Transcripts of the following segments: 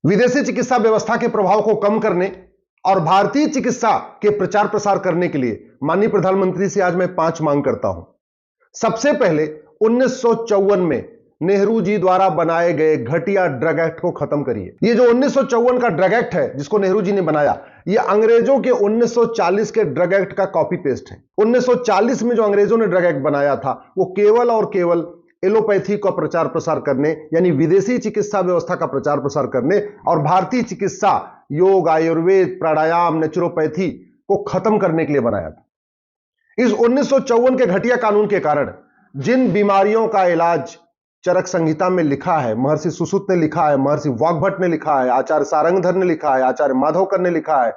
विदेशी चिकित्सा व्यवस्था के प्रभाव को कम करने और भारतीय चिकित्सा के प्रचार प्रसार करने के लिए माननीय प्रधानमंत्री से आज मैं 5 मांग करता हूं। सबसे पहले 1954 में नेहरू जी द्वारा बनाए गए घटिया ड्रग एक्ट को खत्म करिए। ये जो 1954 का ड्रग एक्ट है जिसको नेहरू जी ने बनाया, ये अंग्रेजों के 1940 के ड्रग एक्ट का कॉपी पेस्ट है। 1940 में जो अंग्रेजों ने ड्रग एक्ट बनाया था वो केवल और केवल एलोपैथी का प्रचार प्रसार करने, यानी विदेशी चिकित्सा व्यवस्था का प्रचार प्रसार करने, और भारतीय चिकित्सा योग, आयुर्वेद, प्राणायाम, नेचुरोपैथी को खत्म करने के लिए बनाया था। इस 1954 के घटिया कानून के कारण जिन बीमारियों का इलाज चरक संहिता में लिखा है, महर्षि सुश्रुत ने लिखा है, महर्षि वाग्भट ने लिखा है, आचार्य सारंगधर ने लिखा है, आचार्य माधवकर ने लिखा है,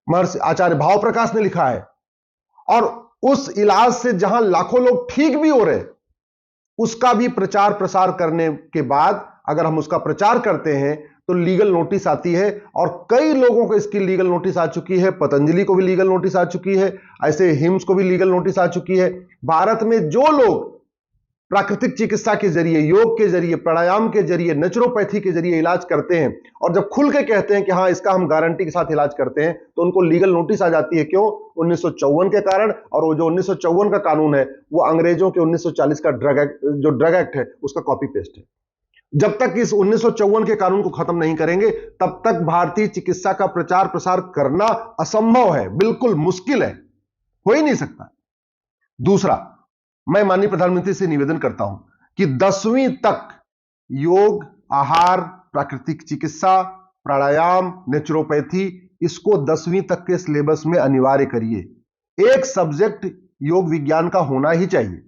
महर्षि आचार्य भाव प्रकाश ने लिखा है, और उस इलाज से जहां लाखों लोग ठीक भी हो रहे, उसका भी प्रचार प्रसार करने के बाद अगर हम उसका प्रचार करते हैं तो लीगल नोटिस आती है, और कई लोगों को इसकी लीगल नोटिस आ चुकी है। पतंजलि को भी लीगल नोटिस आ चुकी है, ऐसे हिम्स को भी लीगल नोटिस आ चुकी है। भारत में जो लोग प्राकृतिक चिकित्सा के जरिए, योग के जरिए, प्राणायाम के जरिए, नेचुरोपैथी के जरिए इलाज करते हैं और जब खुल के कहते हैं कि हाँ इसका हम गारंटी के साथ इलाज करते हैं, तो उनको लीगल नोटिस आ जाती है। क्यों? 1954 के कारण। और वो जो 1954 का कानून है वो अंग्रेजों के 1940 का जो ड्रग एक्ट है उसका कॉपी पेस्ट है। जब तक इस 1954 के कानून को खत्म नहीं करेंगे तब तक भारतीय चिकित्सा का प्रचार प्रसार करना असंभव है, बिल्कुल मुश्किल है, हो ही नहीं सकता। दूसरा, मैं माननीय प्रधानमंत्री से निवेदन करता हूं कि 10वीं तक योग, आहार, प्राकृतिक चिकित्सा, प्राणायाम, नेचुरोपैथी, इसको 10वीं तक के सिलेबस में अनिवार्य करिए। एक सब्जेक्ट योग विज्ञान का होना ही चाहिए।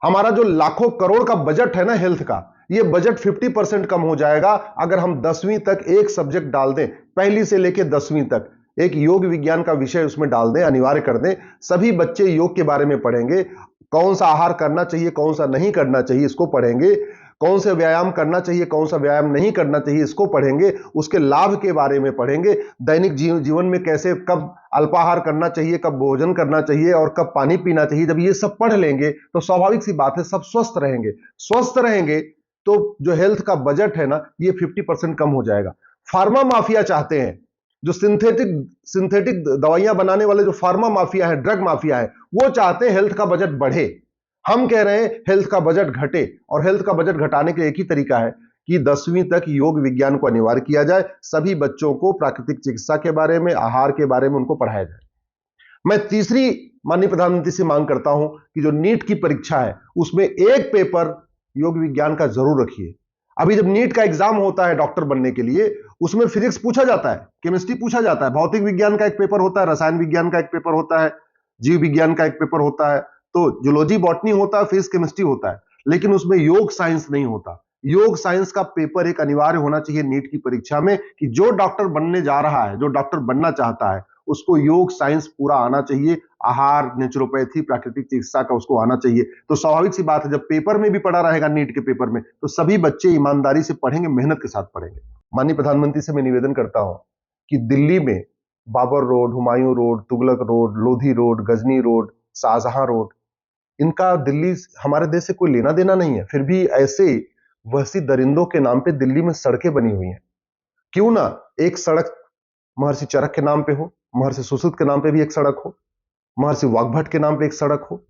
हमारा जो लाखों करोड़ का बजट है ना हेल्थ का, ये बजट 50% कम हो जाएगा अगर हम 10वीं तक एक सब्जेक्ट डाल दें। पहली से लेकर 10वीं तक एक योग विज्ञान का विषय उसमें डाल दें, अनिवार्य कर दें। सभी बच्चे योग के बारे में पढ़ेंगे, कौन सा आहार करना चाहिए, कौन सा नहीं करना चाहिए, इसको पढ़ेंगे। कौन से व्यायाम करना चाहिए, कौन सा व्यायाम नहीं करना चाहिए, इसको पढ़ेंगे। उसके लाभ के बारे में पढ़ेंगे। दैनिक जीवन में कैसे, कब अल्पाहार करना चाहिए, कब भोजन करना चाहिए और कब पानी पीना चाहिए। जब ये सब पढ़ लेंगे तो स्वाभाविक सी बात है सब स्वस्थ रहेंगे। स्वस्थ रहेंगे तो जो हेल्थ का बजट है ना, ये 50% कम हो जाएगा। फार्मा माफिया चाहते हैं, जो सिंथेटिक दवाइयां बनाने वाले जो फार्मा माफिया है, ड्रग माफिया है, वो चाहते हैं हेल्थ का बजट बढ़े। हम कह रहे हैं हेल्थ का बजट घटे, और हेल्थ का बजट घटाने का एक ही तरीका है कि 10वीं तक योग विज्ञान को अनिवार्य किया जाए। सभी बच्चों को प्राकृतिक चिकित्सा के बारे में, आहार के बारे में उनको पढ़ाया जाए। मैं तीसरी माननीय प्रधानमंत्री से मांग करता हूं कि जो नीट की परीक्षा है उसमें एक पेपर योग विज्ञान का जरूर रखिए। अभी जब नीट का एग्जाम होता है डॉक्टर बनने के लिए, उसमें फिजिक्स पूछा जाता है, केमिस्ट्री पूछा जाता है, भौतिक विज्ञान का एक पेपर होता है, रसायन विज्ञान का एक पेपर होता है, जीव विज्ञान का एक पेपर होता है, तो जूलॉजी, बॉटनी होता है, फिजिक्स, केमिस्ट्री होता है, लेकिन उसमें योग साइंस नहीं होता। योग साइंस का पेपर एक अनिवार्य होना चाहिए नीट की परीक्षा में, कि जो डॉक्टर बनने जा रहा है, जो डॉक्टर बनना चाहता है, उसको योग साइंस पूरा आना चाहिए। आहार, नेचुरोपैथी, प्राकृतिक चिकित्सा का उसको आना चाहिए। तो स्वाभाविक सी बात है, जब पेपर में भी पढ़ा रहेगा नीट के पेपर में, तो सभी बच्चे ईमानदारी से पढ़ेंगे, मेहनत के साथ पढ़ेंगे। माननीय प्रधानमंत्री से मैं निवेदन करता हूं कि दिल्ली में Babar road, Humayun road, Tughlaq road, Lodhi road, Ghazni road, Shahjahan road, इनका दिल्ली हमारे देश से कोई लेना देना नहीं है, फिर भी ऐसे वहशी दरिंदों के नाम पे दिल्ली में सड़कें बनी हुई हैं। क्यों ना एक सड़क महर्षि चरक के नाम पे हो, महर्षि सुश्रुत के नाम पे भी एक सड़क हो, महर्षि वाग्भट के नाम पे एक सड़क हो,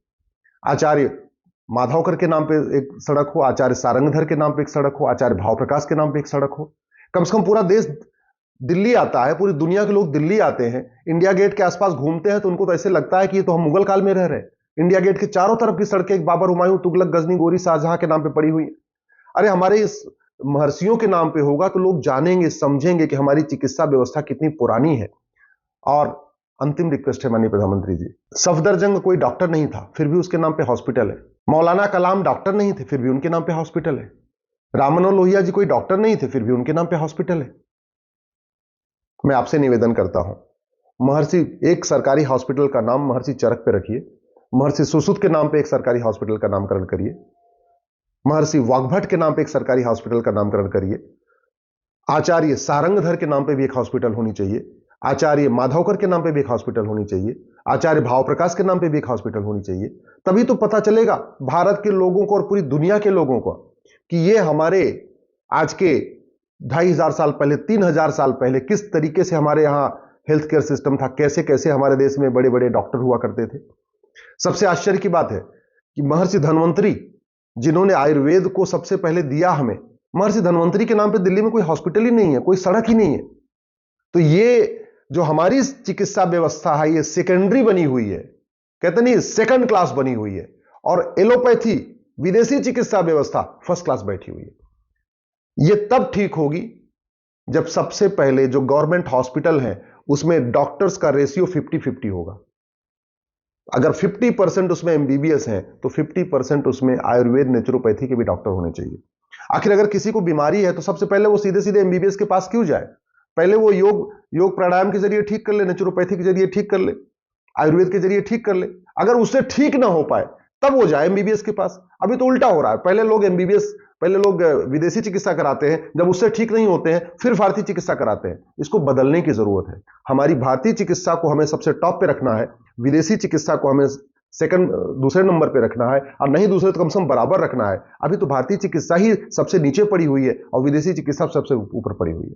आचार्य माधवकर के नाम पे एक सड़क हो, आचार्य सारंगधर के नाम पे एक सड़क हो, आचार्य भाव प्रकाश के नाम पे एक सड़क हो। कम से कम पूरा देश दिल्ली आता है, पूरी दुनिया के लोग दिल्ली आते हैं, इंडिया गेट के आसपास घूमते हैं, तो उनको तो ऐसे लगता है कि ये तो हम मुगल काल में रह रहे हैं। इंडिया गेट के चारों तरफ की सड़कें बाबर, हुमायूं, तुगलक, गजनी, गोरी, शाहजहां के नाम पे पड़ी हुई है। अरे हमारे इस महर्षियों के नाम पे होगा तो लोग जानेंगे, समझेंगे कि हमारी चिकित्सा व्यवस्था कितनी पुरानी है। और अंतिम रिक्वेस्ट है माननीय प्रधानमंत्री जी, सफदरजंग कोई डॉक्टर नहीं था, फिर भी उसके नाम पे हॉस्पिटल है। मौलाना कलाम डॉक्टर नहीं थे, फिर भी उनके नाम पे हॉस्पिटल है। राम मनोहर लोहिया जी कोई डॉक्टर नहीं थे, फिर भी उनके नाम पे हॉस्पिटल है। मैं आपसे निवेदन करता हूं, महर्षि एक सरकारी हॉस्पिटल का नाम महर्षि चरक पे रखिए, महर्षि सुश्रुत के नाम पे एक सरकारी हॉस्पिटल का नामकरण करिए, महर्षि वाग्भट के नाम पे एक सरकारी हॉस्पिटल का नामकरण करिए, आचार्य सारंगधर के नाम पे भी एक हॉस्पिटल होनी चाहिए, आचार्य माधवकर के नाम पे भी एक हॉस्पिटल होनी चाहिए, आचार्य भाव प्रकाश के नाम पे भी एक हॉस्पिटल होनी चाहिए। तभी तो पता चलेगा भारत के लोगों को और पूरी दुनिया के लोगों को कि ये हमारे आज के 2500 साल पहले, 3000 साल पहले किस तरीके से हमारे यहाँ हेल्थ केयर सिस्टम था, कैसे कैसे हमारे देश में बड़े बड़े डॉक्टर हुआ करते थे। सबसे आश्चर्य की बात है कि महर्षि धन्वंतरी, जिन्होंने आयुर्वेद को सबसे पहले दिया हमें, महर्षि धन्वंतरी के नाम पे दिल्ली में कोई हॉस्पिटल ही नहीं है, कोई सड़क ही नहीं है। तो ये जो हमारी चिकित्सा व्यवस्था है, ये सेकेंडरी बनी हुई है, कहते नहीं सेकंड क्लास बनी हुई है, और एलोपैथी विदेशी चिकित्सा व्यवस्था फर्स्ट क्लास बैठी हुई है। ये तब ठीक होगी जब सबसे पहले जो गवर्नमेंट हॉस्पिटल है उसमें डॉक्टर्स का रेशियो 50-50 होगा। अगर 50% उसमें एमबीबीएस हैं तो 50% उसमें आयुर्वेद नेचुरोपैथी के भी डॉक्टर होने चाहिए। आखिर अगर किसी को बीमारी है तो सबसे पहले वो सीधे सीधे एमबीबीएस के पास क्यों जाए? पहले वो योग प्राणायाम के जरिए ठीक कर ले, नेचुरोपैथी के जरिए ठीक कर ले, आयुर्वेद के जरिए ठीक कर ले। अगर उससे ठीक ना हो पाए तब वो जाए एमबीबीएस के पास। अभी तो उल्टा हो रहा है, पहले लोग विदेशी चिकित्सा कराते हैं, जब उससे ठीक नहीं होते हैं फिर भारतीय चिकित्सा कराते हैं। इसको बदलने की जरूरत है। हमारी भारतीय चिकित्सा को हमें सबसे टॉप पे रखना है, विदेशी चिकित्सा को हमें दूसरे नंबर पे रखना है, और नहीं दूसरे तो कम से कम बराबर रखना है। अभी तो भारतीय चिकित्सा ही सबसे नीचे पड़ी हुई है और विदेशी चिकित्सा सबसे ऊपर पड़ी हुई है।